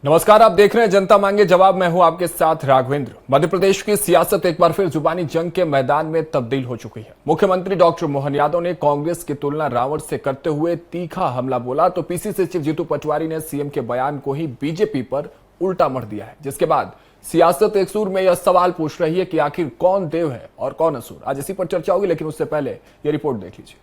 नमस्कार, आप देख रहे हैं जनता मांगे जवाब। मैं हूं आपके साथ राघवेंद्र। मध्य प्रदेश की सियासत एक बार फिर जुबानी जंग के मैदान में तब्दील हो चुकी है। मुख्यमंत्री डॉक्टर मोहन यादव ने कांग्रेस की तुलना रावण से करते हुए तीखा हमला बोला, तो पीसीसी चीफ जीतू पटवारी ने सीएम के बयान को ही बीजेपी पर उल्टा मर दिया है, जिसके बाद सियासत एक सुर में यह सवाल पूछ रही है कि आखिर कौन देव है और कौन असुर। आज इसी पर चर्चा होगी, लेकिन उससे पहले यह रिपोर्ट देख लीजिए।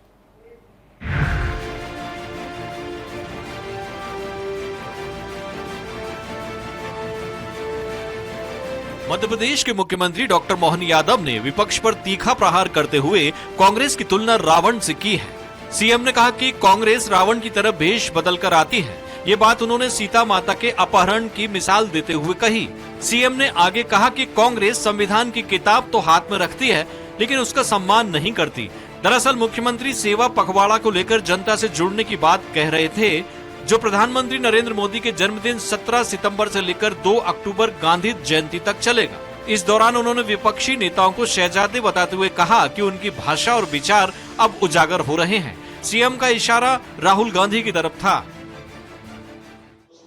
मध्य प्रदेश के मुख्यमंत्री डॉक्टर मोहन यादव ने विपक्ष पर तीखा प्रहार करते हुए कांग्रेस की तुलना रावण से की है। सीएम ने कहा कि कांग्रेस रावण की तरह भेष बदलकर आती है। ये बात उन्होंने सीता माता के अपहरण की मिसाल देते हुए कही। सीएम ने आगे कहा कि कांग्रेस संविधान की किताब तो हाथ में रखती है, लेकिन उसका सम्मान नहीं करती। दरअसल मुख्यमंत्री सेवा पखवाड़ा को लेकर जनता से जुड़ने की बात कह रहे थे, जो प्रधानमंत्री नरेंद्र मोदी के जन्मदिन 17 सितंबर से लेकर 2 अक्टूबर गांधी जयंती तक चलेगा। इस दौरान उन्होंने विपक्षी नेताओं को शहजादे बताते हुए कहा कि उनकी भाषा और विचार अब उजागर हो रहे हैं। सीएम का इशारा राहुल गांधी की तरफ था।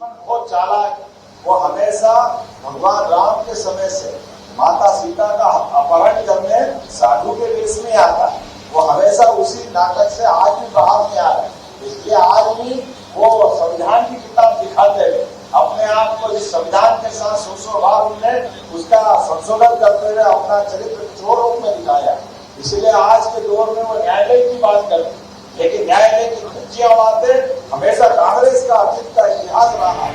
बहुत चालाक, वो हमेशा भगवान राम के समय से माता सीता का अपहरण करने साधु के वेश में आता है। वो हमेशा उसी नाटक से आज भी बाहर नहीं आ रहा है। इसलिए आज भी वो संविधान की किताब दिखाते हुए अपने आप को इस संविधान के साथ 100 बार उन्होंने उसका संशोधन करते हुए अपना चरित्र चोर रूप में दिखाया। इसलिए आज के दौर में वो न्यायालय की बात करते, लेकिन न्यायालय की सच्चियां बातें हमेशा कांग्रेस का अतीत का इतिहास रहा।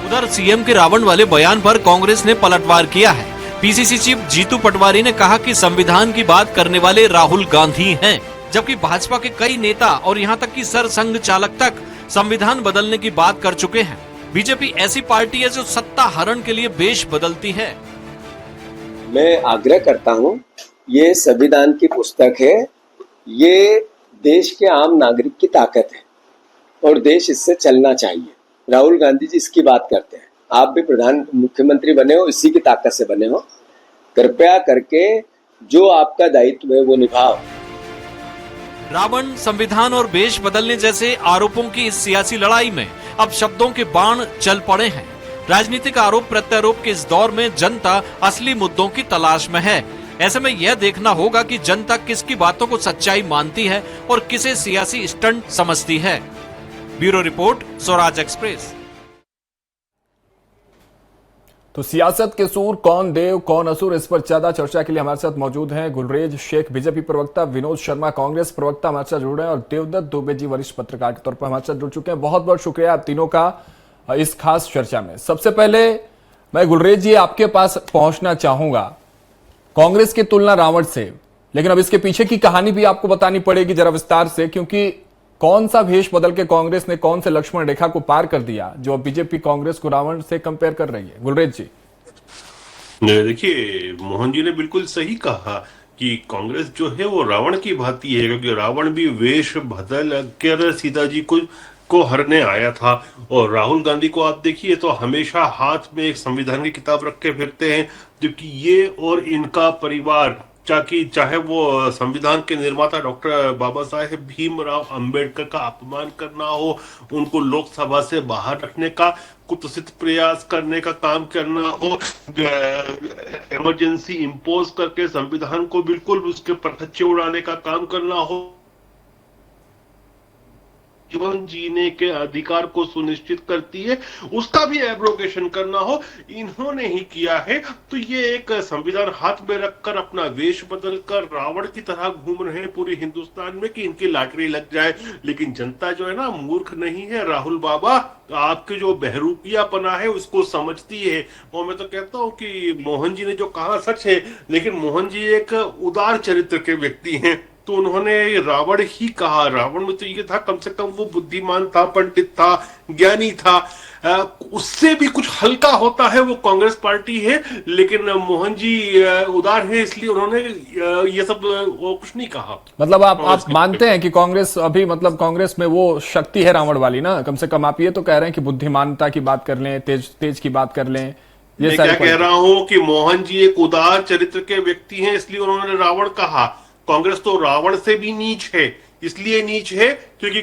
उधर सीएम के रावण वाले बयान पर कांग्रेस ने पलटवार किया है। पीसीसी चीफ जीतू पटवारी ने कहा कि संविधान की बात करने वाले राहुल गांधी हैं, जबकि भाजपा के कई नेता और यहां तक कि सरसंघ चालक तक संविधान बदलने की बात कर चुके हैं। बीजेपी ऐसी पार्टी है जो सत्ता हरण के लिए वेश बदलती है। मैं आग्रह करता हूं, ये संविधान की पुस्तक है, ये देश के आम नागरिक की ताकत है और देश इससे चलना चाहिए। राहुल गांधी जी इसकी बात करते हैं, आप भी मुख्यमंत्री बने हो, इसी की ताकत से बने हो। कृपया करके जो आपका दायित्व है वो निभाओ। रावण, संविधान और वेश बदलने जैसे आरोपों की इस सियासी लड़ाई में अब शब्दों के बाण चल पड़े हैं। राजनीतिक आरोप प्रत्यारोप के इस दौर में जनता असली मुद्दों की तलाश में है। ऐसे में यह देखना होगा कि जनता किसकी बातों को सच्चाई मानती है और किसे सियासी स्टंट समझती है। Bureau report, Swaraj express. तो सियासत के सूर, कौन देव कौन असुर, इस पर ज्यादा चर्चा के लिए हमारे साथ मौजूद हैं गुलरेज शेख बीजेपी प्रवक्ता, विनोद शर्मा कांग्रेस प्रवक्ता हमारे साथ जुड़ रहे हैं, और देवदत्त दुबे जी वरिष्ठ पत्रकार के तौर पर हमारे साथ जुड़ चुके हैं। बहुत बहुत शुक्रिया आप तीनों का इस खास चर्चा में। सबसे पहले मैं गुलरेज जी आपके पास पहुंचना चाहूंगा। कांग्रेस की तुलना रावण से, लेकिन अब इसके पीछे की कहानी भी आपको बतानी पड़ेगी जरा विस्तार से, क्योंकि कौन सा भेष बदल के कांग्रेस ने कौन से लक्ष्मण रेखा को पार कर दिया जो अब बीजेपी कांग्रेस को रावण से कंपेयर कर रही है। गुलरेज जी। देखिए, मोहन जी ने बिल्कुल सही कहा कि कांग्रेस जो है वो रावण की भांति है, क्योंकि रावण भी वेश बदल कर सीता जी को हरने आया था। और राहुल गांधी को आप देखिए तो हमेशा हाथ में एक संविधान की किताब रख के फिरते हैं, जबकि ये और इनका परिवार चाहे वो संविधान के निर्माता डॉक्टर बाबा साहेब भीमराव अंबेडकर का अपमान करना हो, उनको लोकसभा से बाहर रखने का कुत्सित प्रयास करने का काम करना हो, इमरजेंसी इंपोज करके संविधान को बिल्कुल उसके परखच्चे उड़ाने का काम करना हो, जीवन जीने के अधिकार को सुनिश्चित करती है उसका भी एब्रोगेशन करना हो, इन्होंने ही किया है। तो ये एक संविधान हाथ में रखकर अपना वेश बदलकर रावण की तरह घूम रहे हैं पूरे हिंदुस्तान में कि इनकी लॉटरी लग जाए। लेकिन जनता जो है ना, मूर्ख नहीं है। राहुल बाबा, आपके जो बहरूपियापना है उसको समझती है। और मैं तो कहता हूं कि मोहन जी ने जो कहा सच है, लेकिन मोहन जी एक उदार चरित्र के व्यक्ति हैं, तो उन्होंने रावण ही कहा। रावण में तो ये था, कम से कम वो बुद्धिमान था, पंडित था, ज्ञानी था। उससे भी कुछ हल्का होता है वो कांग्रेस पार्टी है, लेकिन मोहन जी उदार है, इसलिए उन्होंने ये सब वो कुछ नहीं कहा। मतलब आप मानते हैं कि कांग्रेस अभी, मतलब कांग्रेस में वो शक्ति है रावण वाली ना? कम से कम आप ये तो कह रहे हैं कि बुद्धिमानता की बात कर लें, तेज की बात कर लें। मैं क्या कह रहा हूं कि मोहन जी एक उदार चरित्र के व्यक्ति हैं, इसलिए उन्होंने रावण कहा। कांग्रेस तो रावण से भी नीच है, इसलिए नीच है क्योंकि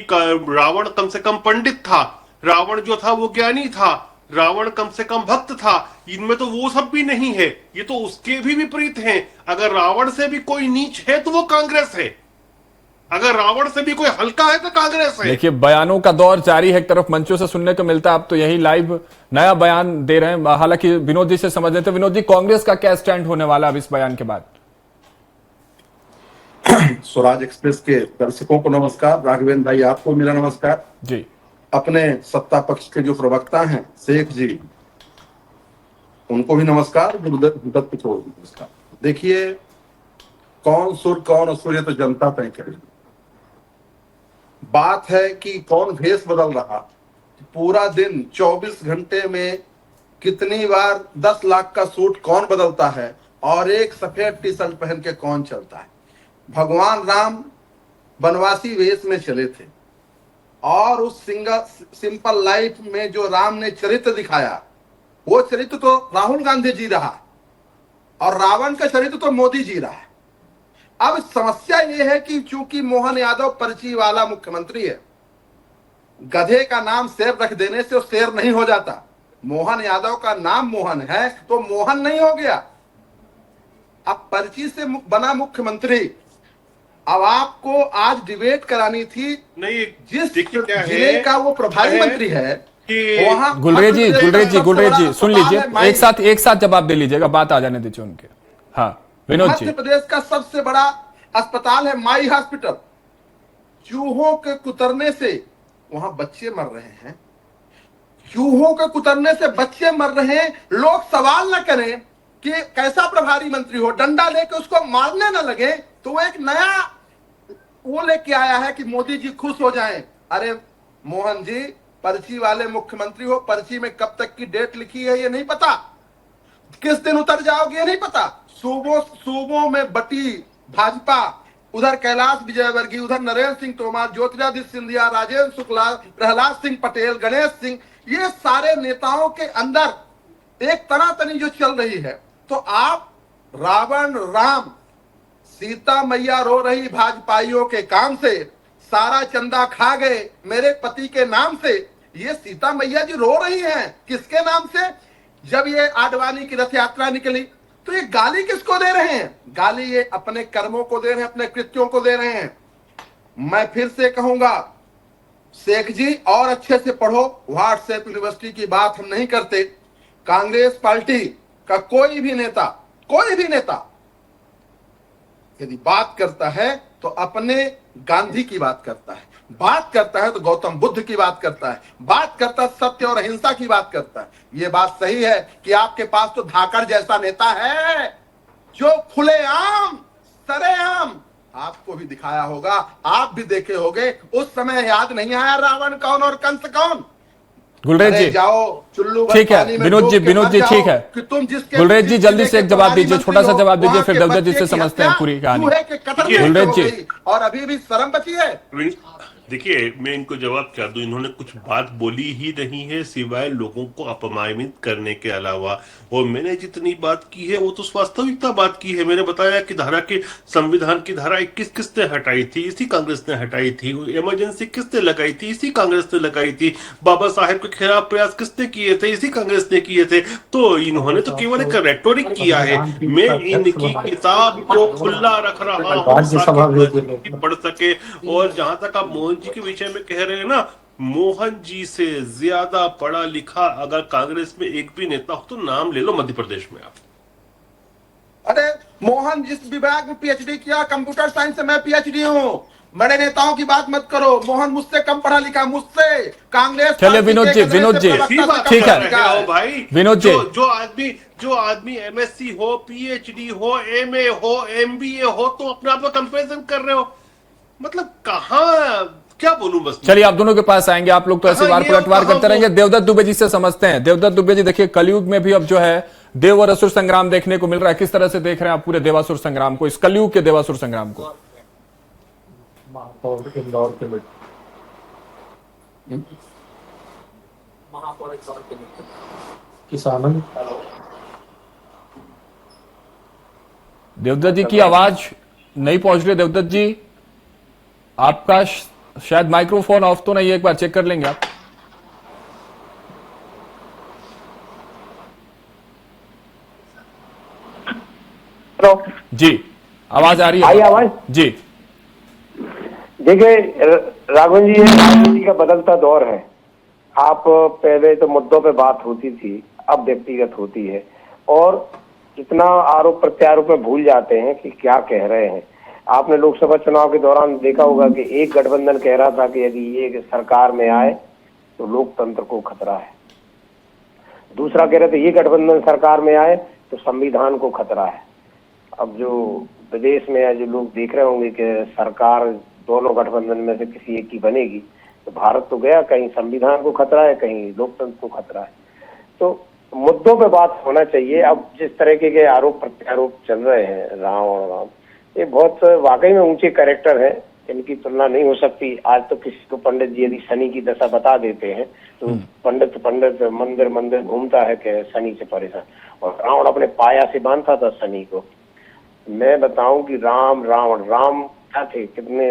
रावण कम से कम पंडित था, रावण जो था वो ज्ञानी था, रावण कम से कम भक्त था, इनमें तो वो सब भी नहीं है, ये तो उसके भी विपरीत हैं। अगर रावण से भी कोई नीच है तो वो कांग्रेस है, अगर रावण से भी कोई हल्का है तो कांग्रेस है। देखिए, बयानों का दौर जारी है, एक तरफ मंचों से सुनने को मिलता है, आप तो यही लाइव नया बयान दे रहे हैं। हालांकि विनोद जी से समझ लेते हैं। विनोद जी, कांग्रेस का क्या स्टैंड होने वाला अब इस बयान के बाद? स्वराज एक्सप्रेस के दर्शकों को नमस्कार। राघवेंद्र भाई, आपको मेरा नमस्कार जी। अपने सत्ता पक्ष के जो प्रवक्ता हैं शेख जी, उनको भी नमस्कार। गुरुदत्त को भी नमस्कार। देखिए, कौन सुर कौन असुर ये तो जनता तय करेगी। बात है कि कौन भेष बदल रहा। पूरा दिन 24 घंटे में कितनी बार 10 लाख का सूट कौन बदलता है और एक सफेद टी शर्ट पहन के कौन चलता है। भगवान राम वनवासी वेश में चले थे और उस सिंपल लाइफ में जो राम ने चरित्र दिखाया, वो चरित्र तो राहुल गांधी जी रहा और रावण का चरित्र तो मोदी जी रहा है। अब समस्या ये है कि चूंकि मोहन यादव पर्ची वाला मुख्यमंत्री है, गधे का नाम शेर रख देने से वो शेर नहीं हो जाता। मोहन यादव का नाम मोहन है तो मोहन नहीं हो गया। अब पर्ची से बना मुख्यमंत्री। अब आपको आज डिबेट करानी थी, नहीं, जिस जिले का वो प्रभारी मंत्री है वहां। गुलरेज जी सुन लीजिए, एक साथ जवाब दे लीजिएगा, बात आ जाने दीजिए उनके। हाँ विनोद जी। मध्य प्रदेश का सबसे बड़ा अस्पताल है माई हॉस्पिटल। चूहों के कुतरने से वहां बच्चे मर रहे हैं। चूहों के कुतरने से बच्चे मर रहे हैं। लोग सवाल न करें कि कैसा प्रभारी मंत्री हो, डंडा लेके उसको मारने न लगे। तो वो एक नया वो लेके आया है कि मोदी जी खुश हो जाएं। अरे मोहन जी, पर्ची वाले मुख्यमंत्री हो, पर्ची में कब तक की डेट लिखी है ये नहीं पता, किस दिन उतर जाओगे ये नहीं पता। सूबों में बटी भाजपा, उधर कैलाश विजयवर्गीय, उधर नरेंद्र सिंह तोमर, ज्योतिरादित्य सिंधिया, राजेंद्र शुक्ला, प्रहलाद सिंह पटेल, गणेश सिंह, ये सारे नेताओं के अंदर एक तनातनी जो चल रही है। तो आप रावण राम, सीता मैया रो रही भाजपाइयों के काम से, सारा चंदा खा गए मेरे पति के नाम से। ये सीता मैया जी रो रही हैं किसके नाम से? जब ये आडवाणी की रथ यात्रा निकली तो ये गाली किसको दे रहे हैं? गाली ये अपने कर्मों को दे रहे हैं, अपने कृत्यों को दे रहे हैं। मैं फिर से कहूंगा शेख जी, और अच्छे से पढ़ो। व्हाट्सएप यूनिवर्सिटी की बात हम नहीं करते। कांग्रेस पार्टी का कोई भी नेता यदि बात करता है तो अपने गांधी की बात करता है, बात करता है तो गौतम बुद्ध की बात करता है, बात करता है सत्य और अहिंसा की बात करता है। ये बात सही है कि आपके पास तो धाकड़ जैसा नेता है जो खुलेआम सरेआम आपको भी दिखाया होगा, आप भी देखे होंगे। उस समय याद नहीं आया रावण कौन और कंस कौन? गुलरेज जी जाओ चुल्लू, ठीक है। विनोद जी ठीक है। गुलरेज जी जल्दी से एक जवाब दीजिए, छोटा सा जवाब दीजिए, फिर देवदत्त जी से समझते हैं पूरी कहानी। गुलरेज जी, और अभी भी शर्म बची है। देखिए, मैं इनको जवाब क्या दूं, इन्होंने कुछ बात बोली ही नहीं है सिवाय लोगों को अपमानित करने के अलावा। और मैंने जितनी बात की है वो तो वास्तविकता बात की है। मैंने बताया कि संविधान की धारा 21 किसने हटाई थी? इसी कांग्रेस ने हटाई थी। इमरजेंसी किसने लगाई थी? इसी कांग्रेस ने लगाई थी। बाबा साहेब के खिलाफ प्रयास किसने किए थे? इसी कांग्रेस ने किए थे। तो इन्होंने तो केवल एक रेटोरिक किया है। मैं इनकी किताब को खुला रख रहा हूँ पढ़ सके। और जहां तक आप मोहन जी के विषय में कह रहे हैं ना, मोहन जी से ज्यादा पढ़ा लिखा अगर कांग्रेस में एक भी नेता हो तो नाम ले लो मध्य प्रदेश में आप। अरे मोहन जिस विभाग में पीएचडी किया, कंप्यूटर साइंस से मैं पीएचडी हूँ। बड़े नेताओं की बात मत करो। मोहन मुझसे कम पढ़ा लिखा, मुझसे कांग्रेस। चलिए विनोद जी ठीक है भाई। विनोद जी, जो आदमी एमएससी हो, पीएचडी हो, एमए हो, एमबीए हो, तो अपने आप को कंपैरिजन कर रहे हो। मतलब कहाँ, क्या बोलूं बस। चलिए आप दोनों के पास आएंगे, आप लोग तो ऐसे बार पलटवार करते रहेंगे। देवदत्त दुबे जी से समझते हैं। देवदत्त दुबे जी, देखिए कलयुग में भी अब जो है देव और असुर संग्राम देखने को मिल रहा है। किस तरह से देख रहे हैं आप पूरे देवासुर संग्राम को, इस कलयुग के देवासुर संग्राम को? देवदत्त जी की आवाज नहीं पहुंच रही। देवदत्त जी, आपका शायद माइक्रोफोन ऑफ तो नहीं है, एक बार चेक कर लेंगे आप? जी, आवाज आ रही आई है? आवाज? जी, देखिए राघवन जी, ये राजनीति का बदलता दौर है। आप पहले तो मुद्दों पे बात होती थी, अब व्यक्तिगत होती है, और इतना आरोप प्रत्यारोप में भूल जाते हैं कि क्या कह रहे हैं। आपने लोकसभा चुनाव के दौरान देखा होगा कि एक गठबंधन कह रहा था कि यदि ये सरकार में आए तो लोकतंत्र को खतरा है, दूसरा कह रहे थे ये गठबंधन सरकार में आए तो संविधान को खतरा है। अब जो विदेश में जो लोग देख रहे होंगे कि सरकार दोनों गठबंधन में से किसी एक की बनेगी, तो भारत तो गया, कहीं संविधान को खतरा है, कहीं लोकतंत्र को खतरा है। तो मुद्दों पे बात होना चाहिए। अब जिस तरीके के आरोप प्रत्यारोप चल रहे हैं राम और राम, ये बहुत वाकई में ऊंचे कैरेक्टर है, इनकी तुलना नहीं हो सकती। आज तो किसी को पंडित जी यदि शनि की दशा बता देते हैं तो पंडित मंदिर मंदिर घूमता है कि शनि से परेशान, और रावण अपने पाया से बांधता था शनि को। मैं बताऊं कि राम क्या थे, कितने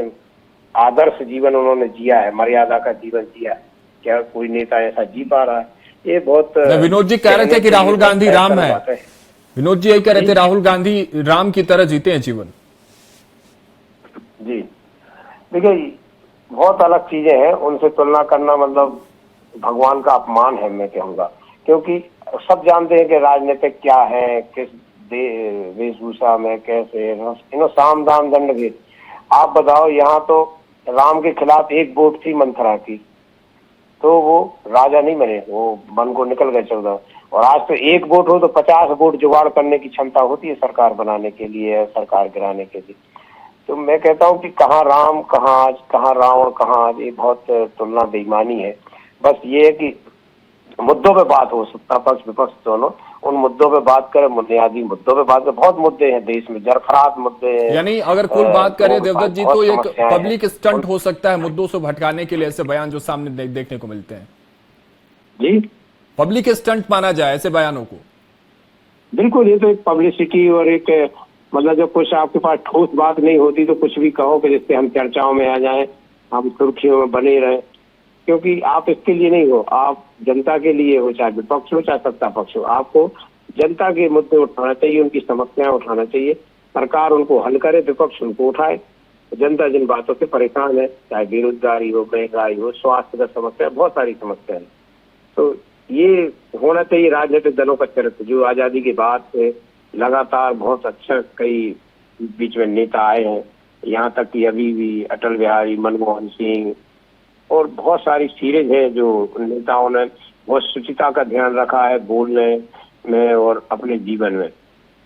आदर्श जीवन उन्होंने जिया है, मर्यादा का जीवन जिया है। क्या कोई नेता ऐसा जी पा रहा है? ये बहुत विनोद जी कह रहे थे कि राहुल गांधी राम है। विनोद जी यही कह रहे थे, राहुल गांधी राम की तरह जीते हैं जीवन। जी देखिए, बहुत अलग चीजें हैं, उनसे तुलना करना मतलब भगवान का अपमान है, मैं कहूँगा। क्योंकि सब जानते हैं कि राजनीतिक क्या है, किस वेशभूषा में कैसे, इन्हों साम दाम दंड भेद। आप बताओ, यहाँ तो राम के खिलाफ एक वोट थी मंथरा की, तो वो राजा नहीं बने, वो वन को निकल गए 14। और आज तो एक वोट हो तो 50 वोट जुगाड़ करने की क्षमता होती है सरकार बनाने के लिए, सरकार गिराने के लिए। तो मैं कहता हूँ कि कहाँ राम, कहाँ आज, कहाँ रावण, कहाँ आज, ये बहुत तुलना बेईमानी है। बस ये है कि मुद्दों पे बात हो, सत्ता पक्ष विपक्ष दोनों उन मुद्दों पे बात करें, बुनियादी मुद्दों पे बात करें। बहुत मुद्दे हैं देश में, जरखरात मुद्दे हैं। यानी अगर कुल बात करें देवदत्त जी, तो एक पब्लिक स्टंट हैं। हो सकता है मुद्दों से भटकाने के लिए ऐसे बयान जो सामने देखने को मिलते हैं। जी पब्लिक स्टंट माना जाए ऐसे बयानों को? बिल्कुल, ये तो एक पब्लिसिटी और एक मतलब जब कुछ आपके पास ठोस बात नहीं होती तो कुछ भी कहो कि जिससे हम चर्चाओं में आ जाएं, हम सुर्खियों में बने रहें। क्योंकि आप इसके लिए नहीं हो, आप जनता के लिए हो, चाहे विपक्ष हो चाहे सत्ता पक्ष हो। आपको जनता के मुद्दे उठाना चाहिए, उनकी समस्याएं उठाना चाहिए, सरकार उनको हल करे, विपक्ष उनको उठाए। जनता जिन बातों से परेशान है, चाहे बेरोजगारी हो, महंगाई हो, स्वास्थ्य का समस्या, बहुत सारी समस्या है, तो ये होना चाहिए राजनीतिक दलों का चरित्र। जो आजादी के बाद से लगातार बहुत अच्छा कई बीच में नेता आए हैं, यहाँ तक कि अभी भी अटल बिहारी, मनमोहन सिंह और बहुत सारी सीरीज है जो नेताओं ने बहुत शुचिता का ध्यान रखा है बोलने में और अपने जीवन में।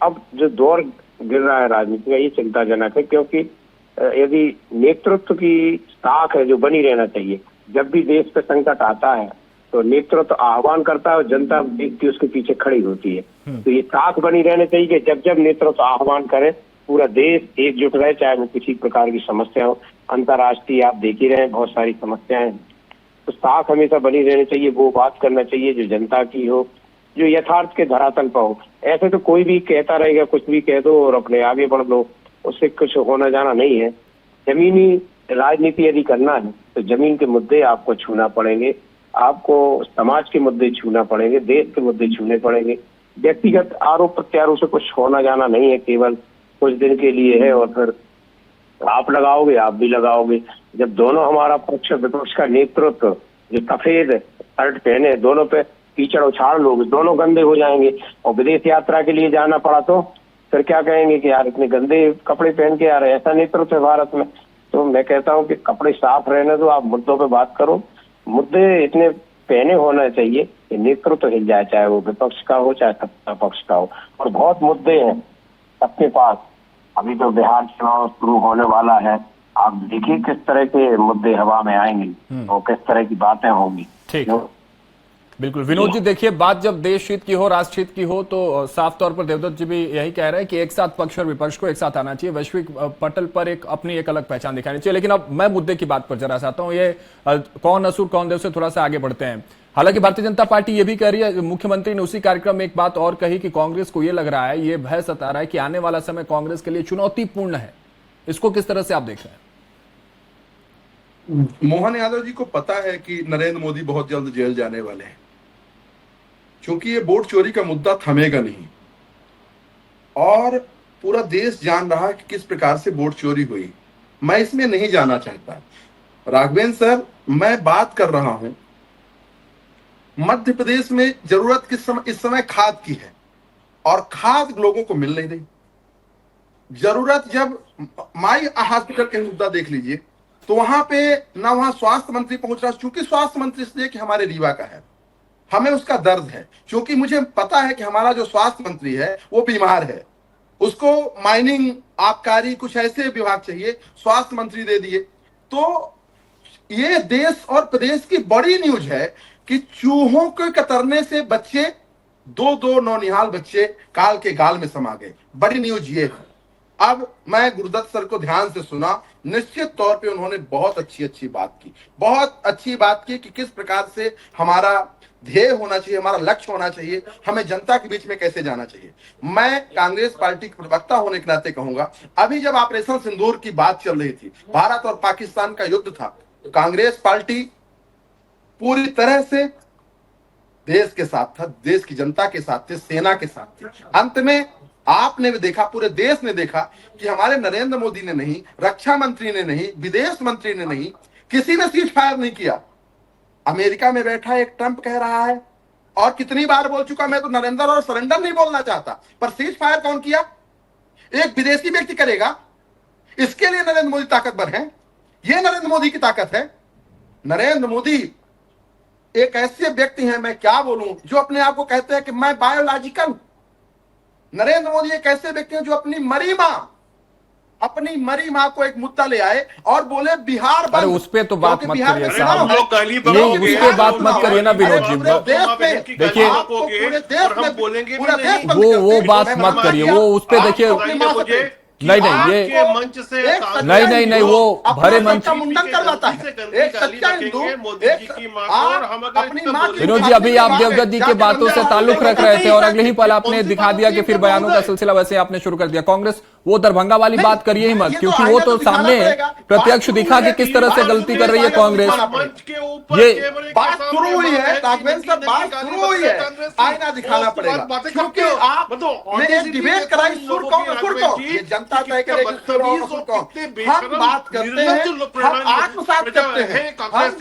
अब जो दौर गिर रहा है राजनीति का, ये चिंताजनक है, क्योंकि यदि नेतृत्व की साख है जो बनी रहना चाहिए। जब भी देश पे संकट आता है तो नेतृत्व आह्वान करता है और जनता देखती उसके पीछे खड़ी होती है। तो ये साख बनी रहनी चाहिए कि जब जब नेतृत्व आह्वान करे पूरा देश एकजुट रहे, चाहे वो किसी प्रकार की समस्या हो। अंतर्राष्ट्रीय आप देख ही रहे हैं, बहुत सारी समस्याएं हैं, तो साख हमेशा बनी रहनी चाहिए। वो बात करना चाहिए जो जनता की हो, जो यथार्थ के धरातल पर हो। ऐसे तो कोई भी कहता रहेगा, कुछ भी कह दो और अपने आगे बढ़ लो, उससे कुछ होना जाना नहीं है। जमीनी राजनीति यदि करना है तो जमीन के मुद्दे आपको छूना पड़ेंगे, आपको समाज के मुद्दे छूना पड़ेंगे, देश के मुद्दे छूने पड़ेंगे। व्यक्तिगत आरोप प्रत्यारोप से कुछ होना जाना नहीं है, केवल कुछ दिन के लिए है और फिर आप लगाओगे, आप भी लगाओगे। जब दोनों हमारा पक्ष विपक्ष का नेतृत्व जो सफेद शर्ट पहने, दोनों पे कीचड़ उछाल लोगे, दोनों गंदे हो जाएंगे। और विदेश यात्रा के लिए जाना पड़ा तो फिर क्या कहेंगे कि यार इतने गंदे कपड़े पहन के आ रहे हैं। ऐसा नेतृत्व है भारत में। तो मैं कहता हूँ कि कपड़े साफ रहने दो, आप मुद्दों पे बात करो। मुद्दे इतने पहने होना चाहिए कि नेतृत्व हिल जाए, चाहे वो विपक्ष का हो चाहे सत्ता पक्ष का हो। और बहुत मुद्दे हैं सबके पास। अभी तो बिहार चुनाव शुरू होने वाला है, आप देखिए किस तरह के मुद्दे हवा में आएंगे और किस तरह की बातें होंगी। ठीक, बिल्कुल विनोद जी। देखिए, बात जब देश हित की हो, राष्ट्र हित की हो, तो साफ तौर पर देवदत्त जी भी यही कह रहे हैं कि एक साथ पक्ष और विपक्ष को एक साथ आना चाहिए, वैश्विक पटल पर एक अपनी एक अलग पहचान दिखानी चाहिए। लेकिन अब मैं मुद्दे की बात पर जरा चाहता हूं, ये कौन असुर कौन देव से थोड़ा सा आगे बढ़ते हैं। हालांकि भारतीय जनता पार्टी ये भी कह रही है, मुख्यमंत्री ने उसी कार्यक्रम में एक बात और कही कि कांग्रेस को ये लग रहा है, ये भय सता रहा है कि आने वाला समय कांग्रेस के लिए चुनौतीपूर्ण है। इसको किस तरह से आप देख रहे हैं? मोहन यादव जी को पता है कि नरेंद्र मोदी बहुत जल्द जेल जाने वाले हैं, क्योंकि ये वोट चोरी का मुद्दा थमेगा नहीं। और पूरा देश जान रहा है कि किस प्रकार से वोट चोरी हुई। मैं इसमें नहीं जाना चाहता। राघवेंद्र सर, मैं बात कर रहा हूं मध्य प्रदेश में जरूरत इस समय खाद की है और खाद लोगों को मिल नहीं रही। जरूरत, जब माई हॉस्पिटल के मुद्दा देख लीजिए तो वहां पे ना वहां स्वास्थ्य मंत्री पहुंच रहा, चूंकि स्वास्थ्य मंत्री इसलिए कि हमारे रीवा का है, हमें उसका दर्द है, क्योंकि मुझे पता है कि हमारा जो स्वास्थ्य मंत्री है वो बीमार है, उसको माइनिंग, आबकारी, कुछ ऐसे विभाग चाहिए, स्वास्थ्य मंत्री दे दिए। तो ये देश और प्रदेश की बड़ी न्यूज है कि चूहों के कतरने से बच्चे, दो नौनिहाल बच्चे काल के गाल में समा गए। बड़ी न्यूज ये है। अब मैं गुरुदत्त सर को ध्यान से सुना, निश्चित तौर पे उन्होंने बहुत अच्छी बात की, बहुत अच्छी बात की कि किस प्रकार से हमारा ध्येय होना चाहिए, हमारा लक्ष्य होना चाहिए, हमें जनता के बीच में कैसे जाना चाहिए। मैं कांग्रेस पार्टी के प्रवक्ता होने के नाते कहूंगा, अभी जब ऑपरेशन सिंदूर की बात चल रही थी, भारत और पाकिस्तान का युद्ध था, तो कांग्रेस पार्टी पूरी तरह से देश के साथ था, देश की जनता के साथ थे, सेना के साथ थे। अंत में आपने भी देखा, पूरे देश ने देखा कि हमारे नरेंद्र मोदी ने नहीं, रक्षा मंत्री ने नहीं, विदेश मंत्री ने नहीं, किसी ने सीज फायर नहीं किया। अमेरिका में बैठा एक ट्रंप कह रहा है, और कितनी बार बोल चुका, मैं तो नरेंद्र और सरेंडर नहीं बोलना चाहता, पर सीज फायर कौन किया? एक विदेशी व्यक्ति करेगा। इसके लिए नरेंद्र मोदी ताकतवर है, ये नरेंद्र मोदी की ताकत है। नरेंद्र मोदी एक ऐसे व्यक्ति हैं, मैं क्या बोलूं, जो अपने आप को कहते हैं कि मैं बायोलॉजिकल। नरेंद्र मोदी एक ऐसे व्यक्ति हैं जो अपनी मरी मां को एक मुद्दा ले आए और बोले बिहार बंद। अरे उस पे तो बात मत करिए हम साहब, लोग गाली ये उस पे बात मत करिए ना विनोद जी। देखिए हम बोलेंगे वो बात मत करिए, वो उस पे देखिए, नहीं ये मंच से नहीं वो भरे मंच। का मुंडन करवाता है एक सच्चा हिंदू, विनोद जी, अभी आप देवदत्त जी के बातों से ताल्लुक रख रहे थे और अगले ही पल आपने दिखा दिया कि फिर बयानों का सिलसिला वैसे आपने शुरू कर दिया। कांग्रेस वो दरभंगा वाली बात करिए ही मत, क्योंकि वो तो सामने प्रत्यक्ष दिखा कि किस तरह से गलती कर रही है कांग्रेस। ये बात शुरू हुई है, राघवेंद्र साहब, बात शुरू हुई है, आईना दिखाना पड़ेगा, क्योंकि आपने एक डिबेट कराई, सुर कौन असुर कौन, ये जनता तय करेगी सुर और असुर कौन। हम बात करते हैं, हम आत्मसात करते हैं, हम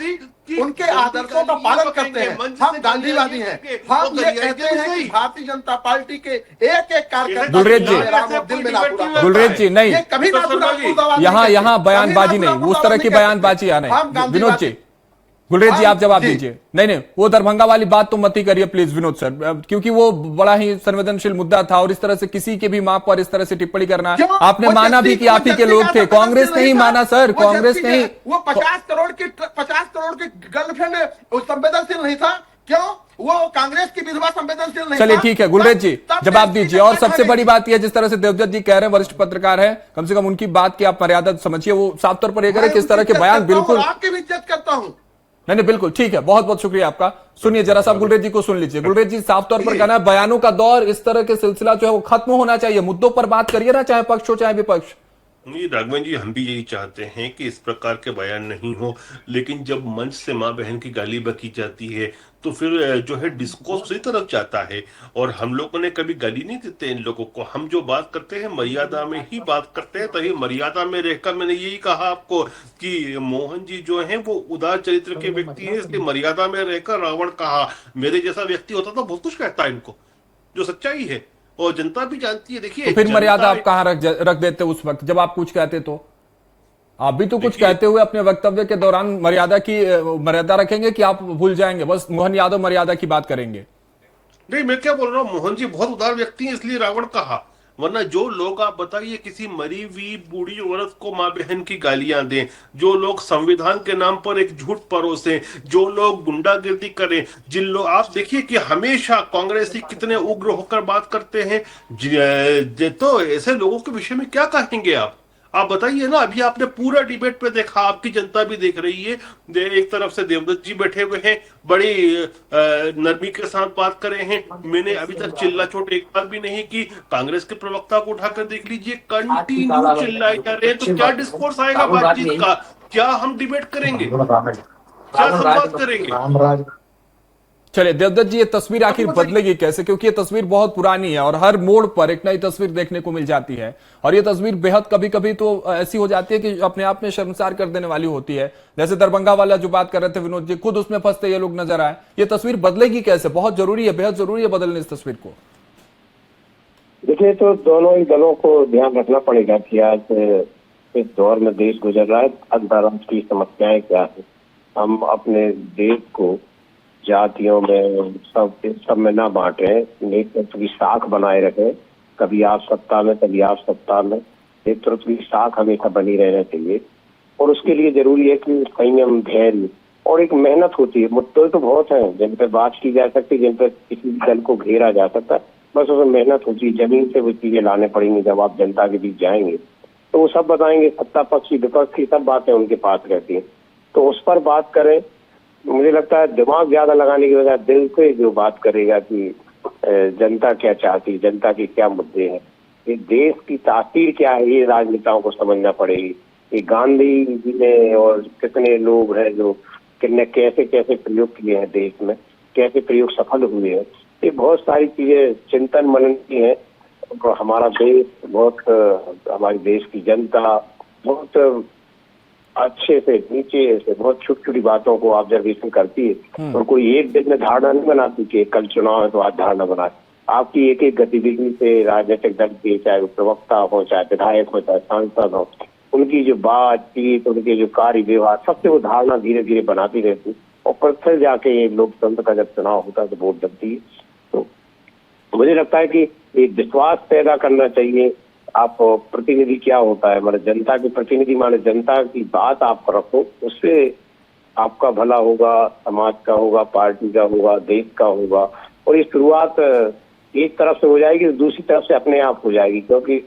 उनके आदर्शों का पालन करते हैं, हम गांधीवादी हैं, हम ये कहते हैं कि भारतीय जनता पार्टी के एक कार्यकर्ता गुलरेज जी, दिल में ना पूरा, गुलरेज जी नहीं, कभी ना यहाँ बयानबाजी नहीं, उस तरह की बयानबाजी आ नहीं। विनोद जी, गुलरेज जी आप जवाब दीजिए। नहीं वो दरभंगा वाली बात तो मत ही करिए प्लीज विनोद सर, क्योंकि वो बड़ा ही संवेदनशील मुद्दा था और इस तरह से किसी के भी मां पर इस तरह से टिप्पणी करना, आपने माना भी कि आप ही के लोग थे, कांग्रेस ने ही माना सर, कांग्रेस ने ही। वो 50 करोड़ की गर्लफ्रेंड संवेदनशील नहीं था, क्यों? वो कांग्रेस की विधवा संवेदनशील नहीं। चलिए ठीक है गुलरेज जी, जवाब दीजिए। और सबसे बड़ी बात यह, जिस तरह से देवदत्त जी कह रहे हैं, वरिष्ठ पत्रकार है, कम से कम उनकी बात की आप मर्यादा समझिए, वो साफ तौर पर ये करें किस तरह के बयान, बिल्कुल आपकी भी इज्जत करता हूं। नहीं बिल्कुल ठीक है, बहुत बहुत शुक्रिया आपका। सुनिए जरा सा गुलरेज जी को सुन लीजिए। गुलरेज जी साफ तौर पर कहना है बयानों का दौर, इस तरह के सिलसिला जो है वो खत्म होना चाहिए, मुद्दों पर बात करिए ना, चाहे पक्ष हो चाहे विपक्ष। नहीं राघवेंद्र जी, हम भी यही चाहते हैं कि इस प्रकार के बयान नहीं हो, लेकिन जब मंच से मां बहन की गाली बकी जाती है तो फिर जो है डिस्कोर्स उसी तरफ जाता है, और हम लोगों ने कभी गाली नहीं देते इन लोगों को। हम जो बात करते हैं मर्यादा में ही बात करते हैं, तभी मर्यादा में रहकर मैंने यही कहा आपको कि मोहन जी जो हैं वो उदार चरित्र के व्यक्ति हैं, इसलिए मर्यादा में रहकर रावण कहा। मेरे जैसा व्यक्ति होता तो बहुत कुछ कहता है इनको, जो सच्चाई है और जनता भी जानती है। देखिए तो फिर मर्यादा आप कहां रख देते उस वक्त जब आप कुछ कहते? तो आप भी तो कुछ कहते हुए अपने वक्तव्य के दौरान मर्यादा रखेंगे कि आप भूल जाएंगे, बस मोहन यादव मर्यादा की बात करेंगे? नहीं, मैं क्या बोल रहा हूँ, मोहन जी बहुत उदार व्यक्ति हैं इसलिए रावण कहा, वरना जो लोग आप बताइए किसी मरी हुई बूढ़ी औरत को मां बहन की गालियां दें, जो लोग संविधान के नाम पर एक झूठ परोसें, जो लोग गुंडागिर्दी करें, जिन लोग आप देखिए कि हमेशा कांग्रेसी कितने उग्र होकर बात करते हैं, तो ऐसे लोगों के विषय में क्या कहेंगे आप बताइए ना। अभी आपने पूरा डिबेट पे देखा, आपकी जनता भी देख रही है, एक तरफ से देवदत्त जी बैठे हुए हैं, बड़ी नरमी के साथ बात करे हैं, मैंने अभी तक चिल्ला चोट एक बार भी नहीं की। कांग्रेस के प्रवक्ता को उठाकर देख लीजिए, कंटिन्यू चिल्लाए जा रहे हैं, तो क्या डिस्कोर्स आएगा बातचीत का? क्या हम डिबेट करेंगे, क्या संवाद करेंगे? चलिए देवदत्त जी, ये तस्वीर आखिर बदलेगी कैसे, क्योंकि ये तस्वीर बहुत पुरानी है और हर मोड़ पर एक नई तस्वीर देखने को मिल जाती है और ये तस्वीर बेहद कभी कभी तो ऐसी हो जाती है कि अपने आप में शर्मसार कर देने वाली होती है। जैसे दरभंगा वाला जो बात कर रहे थे विनोद जी, खुद उसमें फंसते ये लोग नजर आए। ये तस्वीर बदलेगी कैसे? बहुत जरूरी है, बेहद जरूरी है बदलने इस तस्वीर को। देखिए, तो दोनों ही दलों को ध्यान रखना पड़ेगा कि आज इस दौर में देश गुजर रहा है, अंतर्राष्ट्रीय समस्याएं क्या है। हम अपने देश को जातियों में सब में ना बांटे, नेतृत्व की शाख बनाए रखें। कभी आप सत्ता में, कभी आप सत्ता में, नेतृत्व की शाख हमेशा बनी रहना चाहिए। और उसके लिए जरूरी है कि संयम, धैर्य और एक मेहनत होती है। मुद्दे तो बहुत हैं जिन पर बात की जा सकती है, जिन पर किसी दल को घेरा जा सकता है, बस उसमें मेहनत होती है। जमीन से वो चीजें लाने पड़ेंगी। जब आप जनता के बीच जाएंगे तो वो सब बताएंगे, सत्ता पक्ष की, विपक्ष की, सब बातें उनके पास रहती हैं। तो उस पर बात करें। मुझे लगता है दिमाग ज्यादा लगाने की बजाय दिल से जो बात करेगा कि जनता क्या चाहती है, जनता के क्या मुद्दे हैं, ये देश की तासीर क्या है, ये राजनेताओं को समझना पड़ेगी। ये गांधी जी ने और कितने लोग हैं जो कितने कैसे कैसे प्रयोग किए हैं देश में, कैसे प्रयोग सफल हुए हैं। ये बहुत सारी चीजें चिंतन मनन की है। हमारा देश बहुत, हमारे देश की जनता बहुत अच्छे से, नीचे से, बहुत छोटी छोटी बातों को ऑब्जर्वेशन करती है और कोई एक दिन में धारणा नहीं बनाती कि कल चुनाव है तो आज धारणा बनाए। आपकी एक एक गतिविधि से राजनीतिक दल के, चाहे वो प्रवक्ता हो, चाहे विधायक हो, चाहे सांसद हो, उनकी जो बातचीत, उनके जो कार्य व्यवहार, सबसे वो धारणा धीरे धीरे बनाती रहती है और फिर जाके लोकतंत्र का जब चुनाव होता है तो वोट डलती है। तो मुझे लगता है कि एक विश्वास पैदा करना चाहिए। आप प्रतिनिधि क्या होता है, मतलब जनता के प्रतिनिधि, माने जनता की बात आप रखो, उससे आपका भला होगा, समाज का होगा, पार्टी का होगा, देश का होगा। और ये शुरुआत एक तरफ से हो जाएगी तो दूसरी तरफ से अपने आप हो जाएगी, क्योंकि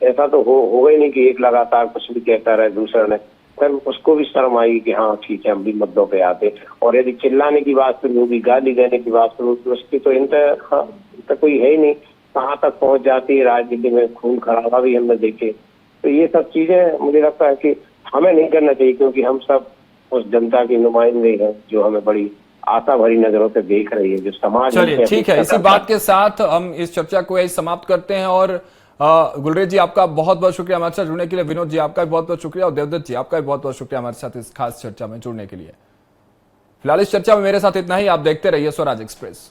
ऐसा तो होगा ही नहीं कि एक लगातार कुछ भी कहता रहे दूसरा ने, फिर उसको भी शर्म आएगी कि हाँ ठीक है, हम भी मुद्दों पे आते। और यदि चिल्लाने की बात शुरू होगी, गाली देने की बात शुरू होगी, उसकी तो इंतहा कोई है ही नहीं, कहाँ तक पहुंच जाती है राजनीति में। खून खराबा भी हमने देखे। तो ये सब चीजें मुझे लगता है कि हमें नहीं करना चाहिए, क्योंकि हम सब उस जनता के नुमाइंदे हैं जो हमें बड़ी आशा भरी नजरों से देख रही है, जो समाज। चलिए ठीक है, इसी बात के साथ हम इस चर्चा को यही समाप्त करते हैं। और गुलरेज जी, आपका बहुत बहुत शुक्रिया हमारे साथ जुड़ने के लिए। विनोद जी, आपका भी बहुत बहुत शुक्रिया और देवदत्त जी, आपका भी बहुत बहुत शुक्रिया हमारे साथ इस खास चर्चा में जुड़ने के लिए। फिलहाल इस चर्चा में मेरे साथ इतना ही। आप देखते रहिए स्वराज एक्सप्रेस।